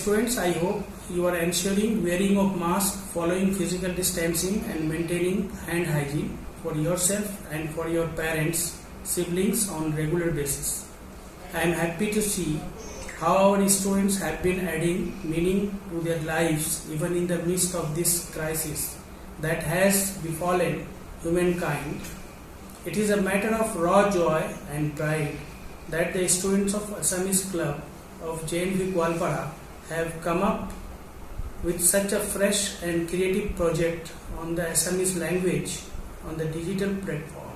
students, I hope you are ensuring wearing of mask, following physical distancing and maintaining hand hygiene for yourself and for your parents, siblings on regular basis. I am happy to see how our students have been adding meaning to their lives even in the midst of this crisis that has befallen humankind. It is a matter of raw joy and pride that the students of Assamese Club of JNV Gwalpara have come up with such a fresh and creative project on the Assamese language on the digital platform.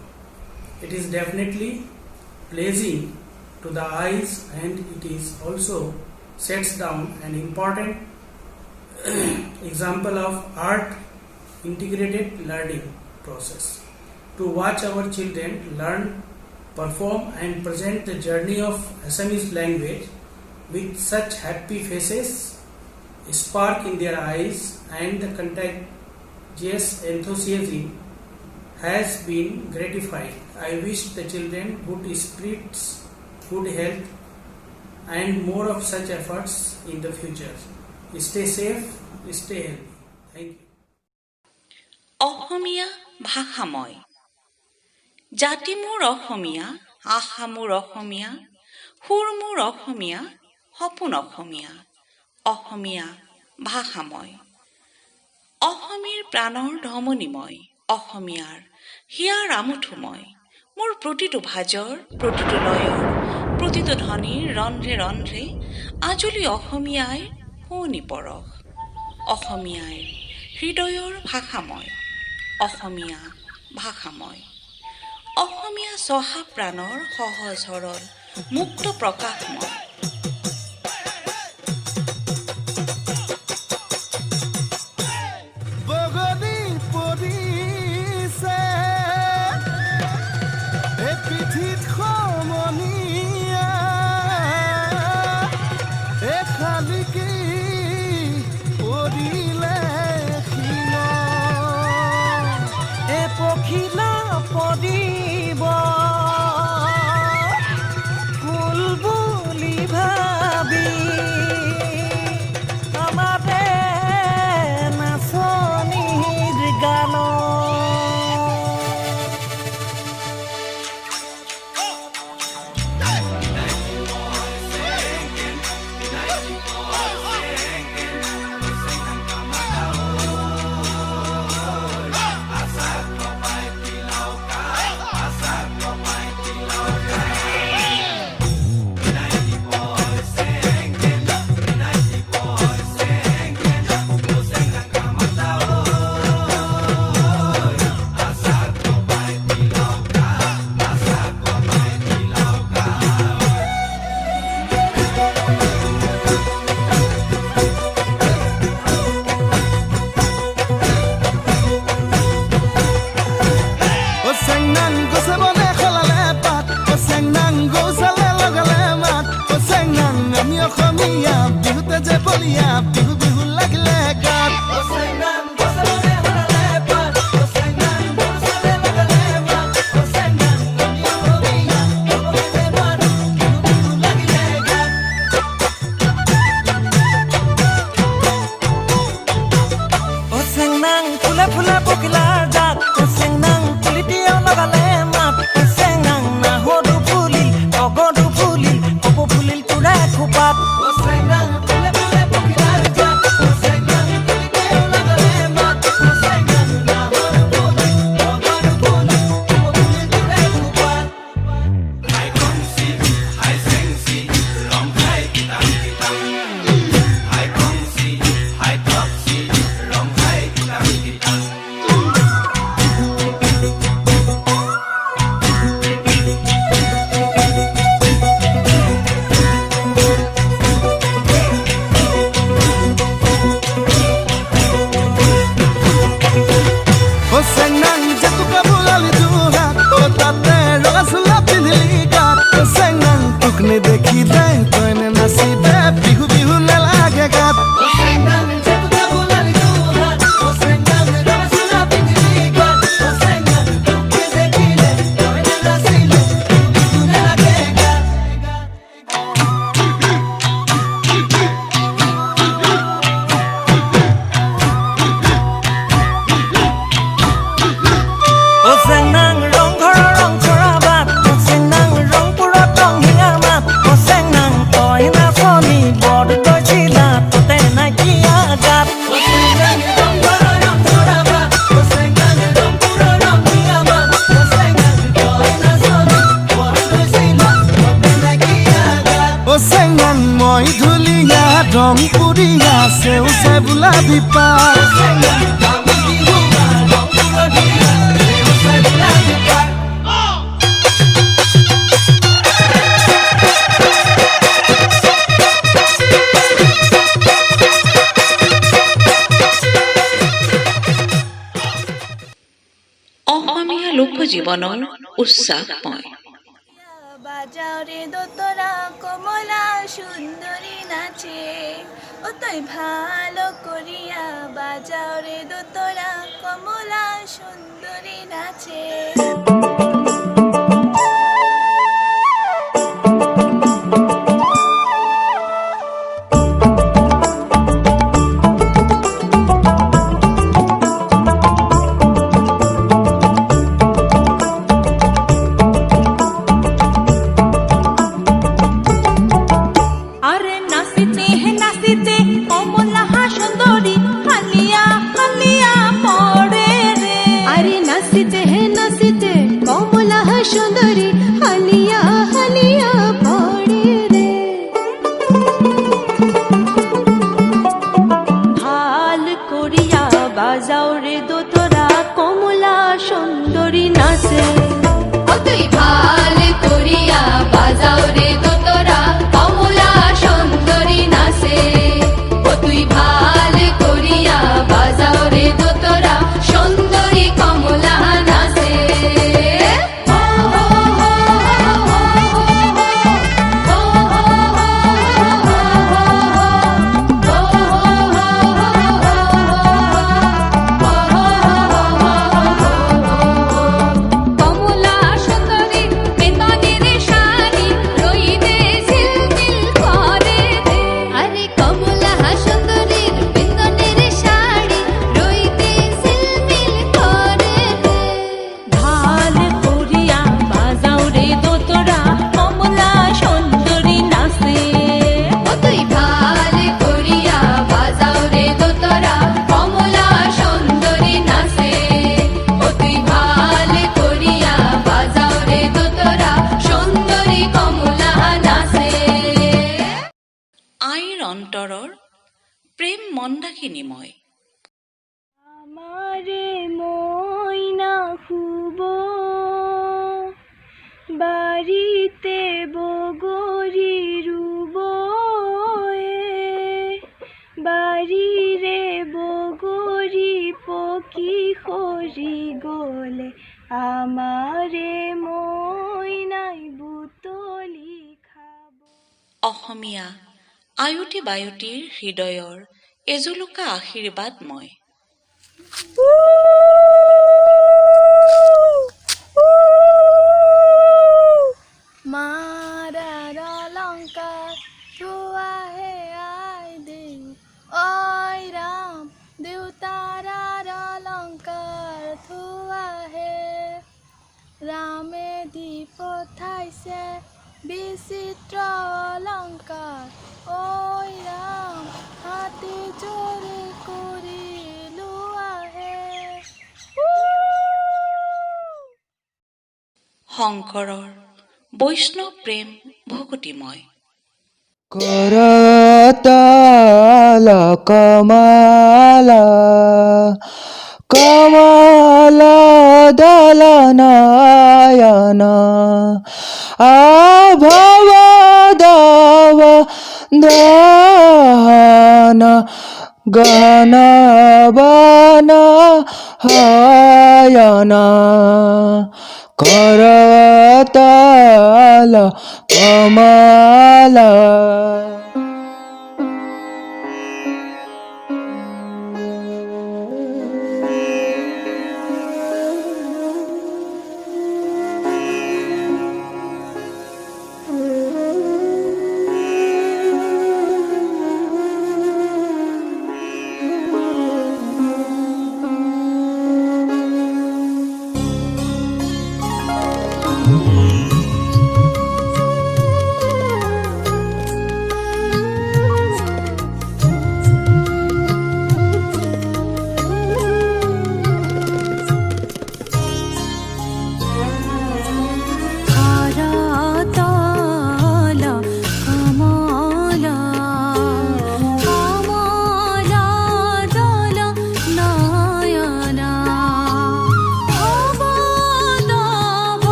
It is definitely pleasing to the eyes, and it is also sets down an important example of art integrated learning process. To watch our children learn, perform and present the journey of Assamese language with such happy faces, spark in their eyes and the contagious enthusiasm has been gratifying. I wish the children good spirits, good health and more of such efforts in the future. Stay safe, stay healthy. Thank you. অসমীয়া ভাষাময় জাতি মোৰ অসমীয়া, আশা মোৰ অসমীয়া, সুৰ মোৰ অসমীয়া, সপোন অসমীয়া, অসমীয়া ভাষাময়। অসমীৰ প্ৰাণৰ ধমনীময়, অসমীয়াৰ হিয়াৰ আমুঠুময়, মোৰ প্ৰতিটো ভাজৰ, প্ৰতিটো লয়ৰ, প্ৰতিটো ধ্বনিৰ ৰন্ধ্ৰে ৰন্ধ্ৰে আজলি অসমীয়াই শুৱনি পৰশ। অসমীয়াই হৃদয়ৰ ভাষাময়, অসমীয়া ভাষাময়। অসমীয়া চহা প্ৰাণৰ সহজ সৰল মুক্ত প্ৰকাশময়। ৰং পুৰিয়া সেউছে বুলাবি পাৰ অসমীয়া লোকজীৱনৰ উচ্চাসময় বাজারে দোতরা কমলা সুন্দরী নাচে ও তুই ভালো করিয়া বাজারে দোতরা কমলা সুন্দরী নাচে সুন্দরী হালিয়া হালিয়া পড়ে রে ভাল করিয়া বাজাও রে দোতরা কমলা সুন্দরী নাচে ও তুই ভাল করিয়া বাজাও রে দোতরা কমলা সুন্দরী নাচে ও তুই ভাল করিয়া বাজাও রে দোতরা সুন্দরী কমলা নাচে অন্তৰৰ প্ৰেম মন্দাকিনীময় আমাৰে মইনা খুব বাড়িতে বগৰি ৰুব বাড়িৰে বগৰি পকি খৰি গলে আমাৰে মইনাই বুতলি খাব অসমীয়া আয়ুতি বায়ুতিৰ হৃদয়ৰ এজুলুকা আশীৰ্বাদ মই মারার অলঙ্কার থুয়াহে আই দেউ ওই রাম দেউতারার অলঙ্কার থুয়াহে রামে দি পঠাইছে বিচিত্র অলঙ্কার ওই রাম হাতে জোরে কৰি লোৱাহে শংকৰৰ বৈষ্ণৱ প্ৰেম ভকতিময় করতাল কমাল কমাল দলনায়ন আভব দব দহন গণ বন হয়ন করতাল কমাল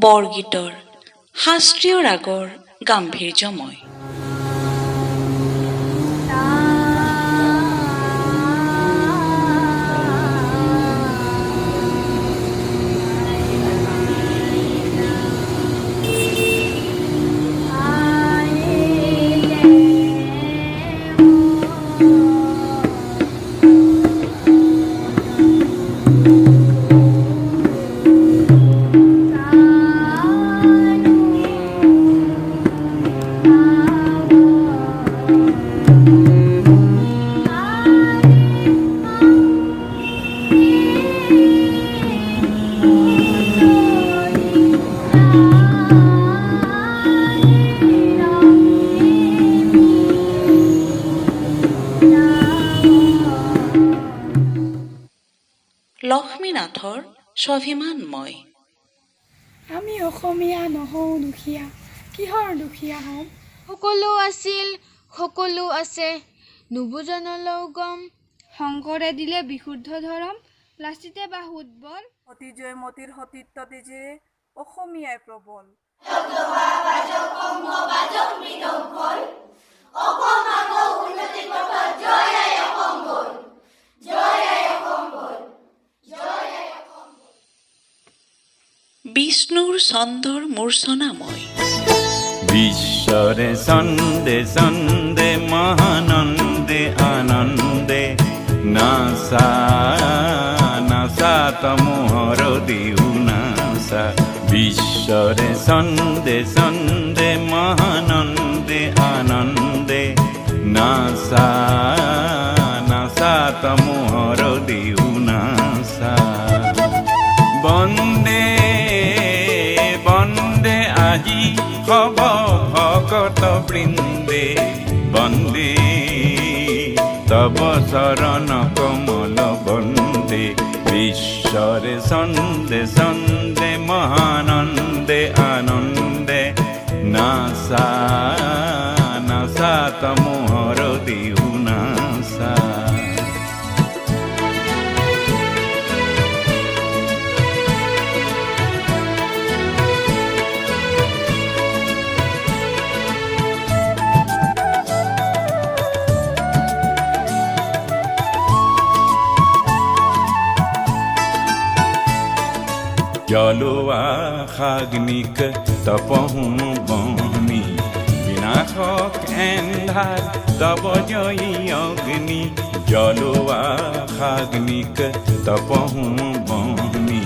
বৰগীতৰ শাস্ত্ৰীয় ৰাগৰ গাম্ভীৰ্যময়। লক্ষ্মীনাথৰ স্বাভিমানময়। আমি অসমীয়া নহওঁ দুখীয়া, কিহৰ দুখীয়া হ'ম? সকলো আছিল, সকলো আছে, নুবুজনলৈও গম। শংকৰে দিলে বিশুদ্ধ ধৰম, লাচিতে বা সুদবল। অতি জয়মতীৰ সতীত্ব তেজেৰে অসমীয়াই প্ৰবল। বিষ্ণুৰ চন্দৰ মূৰ্ছনাময়। বিশ্বরে সন্দে সন্দে মহানন্দে আনন্দে নাসা নাসা তমোহর দিউ নাসা। বিশ্বরে সন্দে সন্দে মহানন্দে আনন্দে নাসা নাসা তমোহর দিউ নাসা। বন্দে বন্দে আজি হব ভকত বৃন্দে বন্দে তব চরণ কমল বন্দে। বিশ্বরে সন্দে সন্দে মহানন্দে আনন্দে নাসা নাসা তমোহর দিউ নাসা। জলোৱা খাগ্নিক তপহু বহনি বিনাশক এন্ধাৰ তব জয়ী অগ্নি। জলোৱা খাগ্নিক তপহু বহনি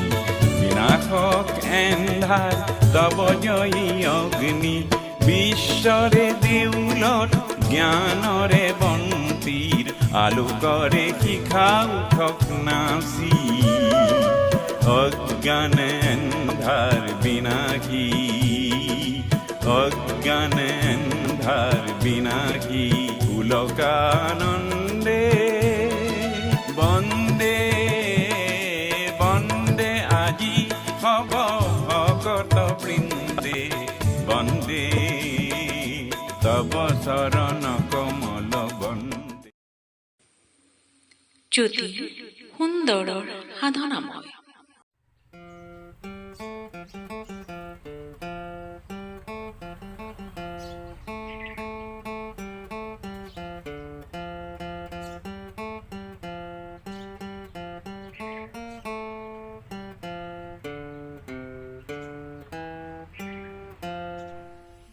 বিনাশক এন্ধাৰ তব জয়ী অগ্নি। বিশ্বৰে দেউলত জ্ঞানৰে বন্তিৰ আলোকৰে শিখা উঠক নাচি। অজ্ঞান এন্ধাৰ বিনাশী অজ্ঞান এন্ধাৰ বিনাশী পুলকানন্দে। বন্দে বন্দে আজি হব ভকত বৃন্দে বন্দে তব চৰণ কমল বন্দে। জ্যোতি সুন্দৰৰ সাধনাময়।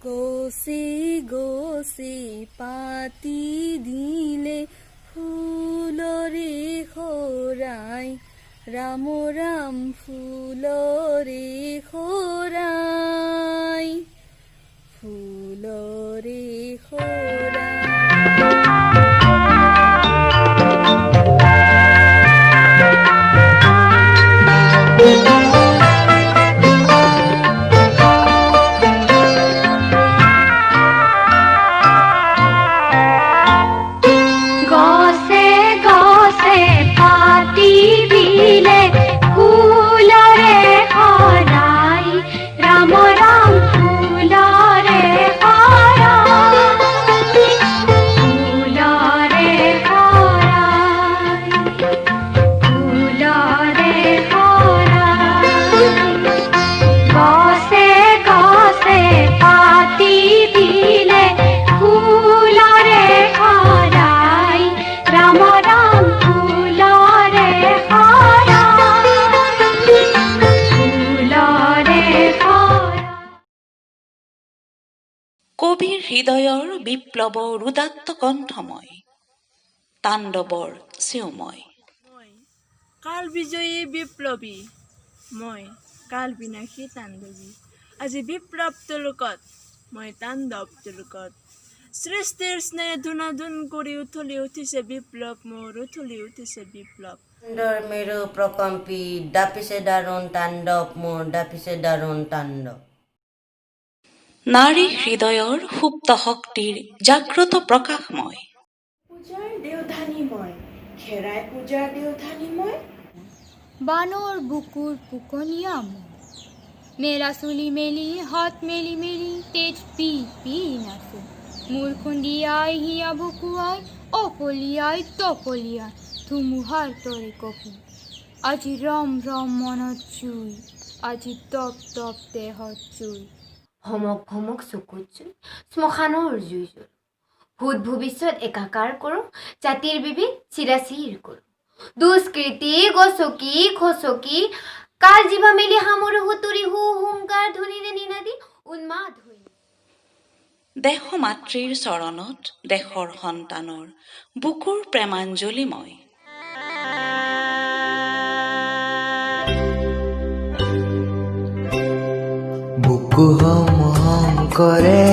গছি গছি পাতি দিলে ফুলৰে খৰাই, ৰাম ৰাম ফুলৰে খৰাই, ফুলৰে খৰাই। ফুলৰে খৰাই, ৰাম ৰাম ফুল কবিৰ হৃদয়ৰ বিপ্লৱৰ উদাত্ত কণ্ঠময়, তাণ্ডৱৰ চেউময়। কাল বিজয়ী বিপ্লৱী, মই কাল বিনাশী তাণ্ডৱী। আজি বিপ্লৱ তোলকত, মই তাণ্ডৱ তোলকত। সৃষ্টিৰ স্নেহ ধুনাধুন কৰি উথলি উঠিছে বিপ্লৱ, মোৰ উথলি উঠিছে বিপ্লৱ। মেৰু প্ৰকম্পী, দাপিছে দাৰুণ তাণ্ডৱ, মোৰ দাপিছে দাৰুণ তাণ্ডৱ। নাৰী হৃদয়ৰ সুপ্ত শক্তিৰ জাগ্ৰত প্ৰকাশময়। পূজাৰ দেওধানী মই, খেৰাই পূজাৰ দেওধানী মই। বানৰ বুকুৰ পুকনীয়া মই, মেৰা চুলি মেলি হাত মেলি মেলি তেজ পি পি নাচো। মূৰ খুন্দিয়াই হিয়া বুকুৱাই অকলিয়াই তকলিয়াই ধুমুহাৰ তৰে কপি। আজি ৰম ৰম মনত জুই, আজি তপ তপ দেহত জুই। ভমক ভমক চকুত জুই, শ্মশানৰ জুই জ্বলো। ভূত ভৱিষ্যত একাকাৰ কৰোঁ, জাতিৰ বিবিধ চিৰাচিৰ কৰোঁ। দুষ্কৃতি গচকি খচকি কাল জীৱা মেলি সামৰো হুতুৰি হু হুংকাৰ ধ্বনিৰে নিনাদি উন্মাদ হৈ। দেশ মাতৃৰ চৰণত দেশৰ সন্তানৰ বুকুৰ প্ৰেমাঞ্জলি মই। বুকু হম হম কৰে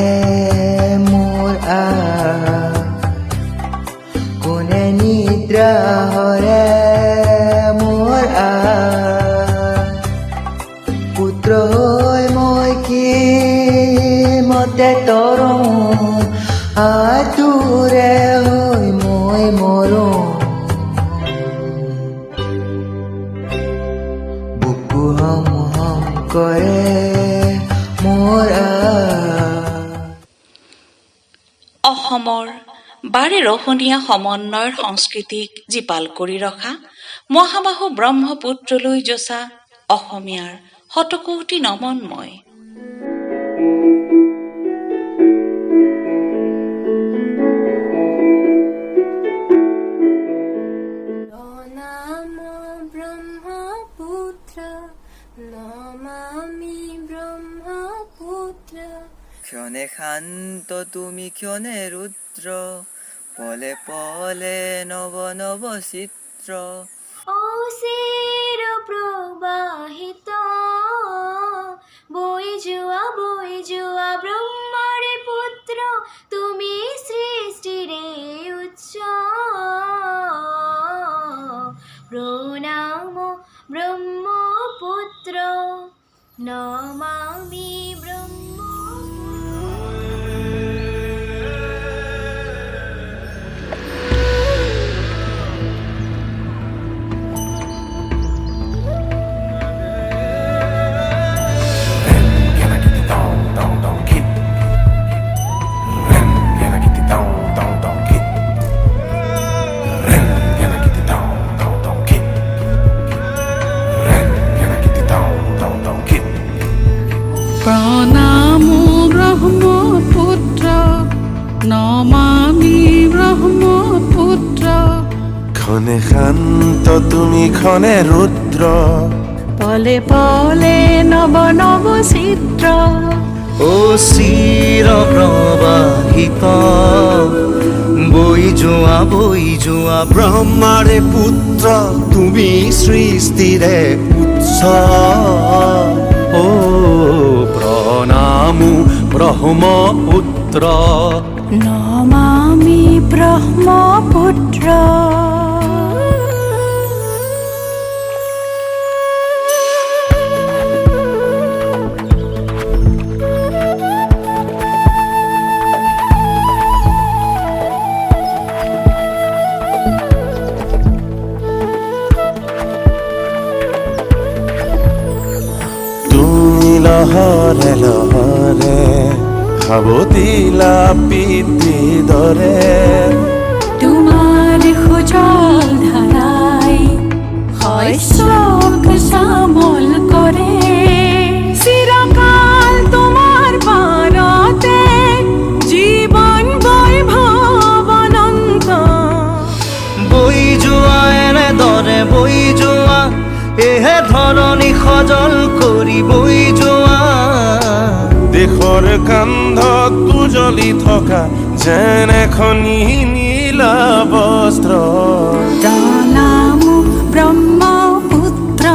মোৰ কোনে নিদ্ৰা হৰে মোৰ পুত্ৰ হৈ মই কি মতে তৰোঁ আতুৰে হৈ মই মৰোঁ। বুকু হম হম কৰে মোৰ অসমৰ বাৰে ৰহণীয়া সমন্বয়ৰ সংস্কৃতিক জীপাল কৰি ৰখা মহাবাহু ব্ৰহ্মপুত্ৰলৈ যচা অসমীয়াৰ শতকোটি নমন মই। ক্ষণে শান্ত তুমি ক্ষণে ৰুদ্ৰ, পলে পলে নৱ নৱ চিত্ৰ। অচিৰ প্ৰবাহিত বৈ যোৱা ব্ৰহ্মৰে পুত্ৰ, তুমি সৃষ্টিৰে উচ্চ। প্ৰণাম ব্ৰহ্মপুত্ৰ, নমামি ব্ৰহ্ম। প্ৰণাম ব্ৰহ্মপুত্ৰ, নমামি ব্ৰহ্মপুত্ৰ। ক্ষণে শান্ত তুমি ক্ষণে ৰুদ্ৰ, পলে পলে নৱ নৱ চিত্ৰ। অচিৰ প্ৰবাহিত বৈ যোৱা ব্ৰহ্মাৰে পুত্ৰ, তুমি সৃষ্টিৰে উচ্চ। ও প্ৰণামো ব্ৰহ্মপুত্ৰ, নমামি ব্ৰহ্মপুত্ৰ। লহৰে লহৰে সাৱতিলা পিতৃ দৰে, তোমাৰ সুজল ধাৰাই শস্যক শ্যামল কৰে। চিৰকাল তোমাৰ পাৰতে জীৱন বৈভৱ অনন্ত। বৈ যোৱা এনেদৰে বৈ যোৱা, এহে ধৰণী সজল কৰি বৈ যোৱা। দেশৰে কান্ধত উজলি থকা যেন এখনি নীলা বস্ত্ৰ প্ৰণামো ব্ৰহ্মপুত্ৰ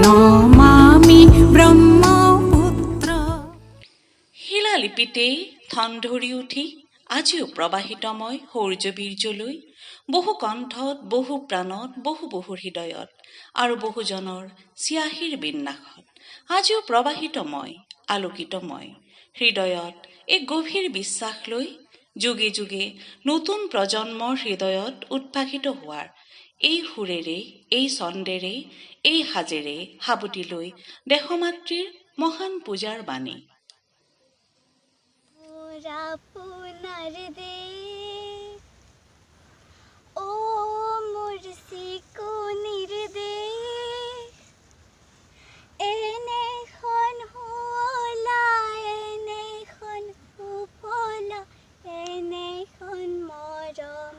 নমামি ব্ৰহ্মপুত্ৰ। শিলালিপিতেই থন ধৰি উঠি আজিও প্ৰবাহিতময় সৌৰ্যবীৰ্যলৈ বহু কণ্ঠত বহু প্ৰাণত বহু হৃদয়ত আৰু বহুজনৰ চিয়াহীৰ বিন্যাসত আজিও প্ৰবাহিতময় আলোকিতময় হৃদয়ত এক গভীৰ বিশ্বাস লৈ যুগে যুগে নতুন প্ৰজন্মৰ হৃদয়ত উদ্ভাসিত হোৱাৰ এই সুৰেৰে এই ছন্দেৰে এই সাজেৰে সাবটি লৈ দেশমাতৃৰ মহান পূজাৰ বাণী। আপোনাৰ দেশ ও মোৰ চিকুনিৰ দেশ এনেখন শুৱলা এনেখন সুফলা এনেখন মৰমৰ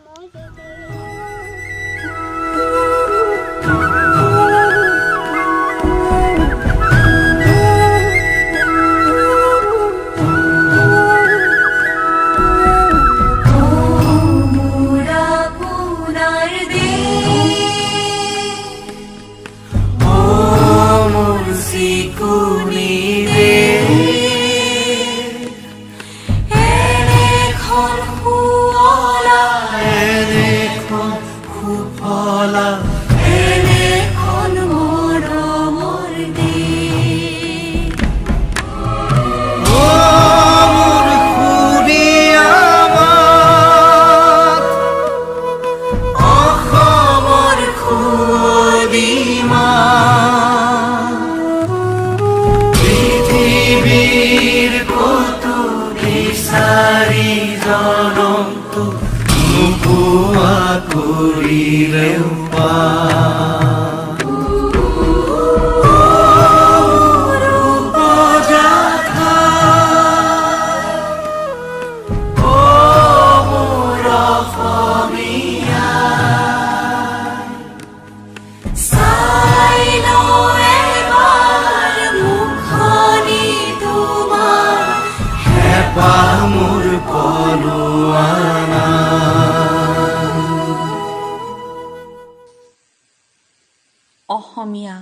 অসমীয়া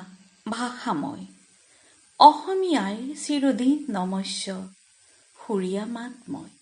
ভাষাময় অসমীয়াই চিৰদিন নমস্য সুৰীয়া মাতময়।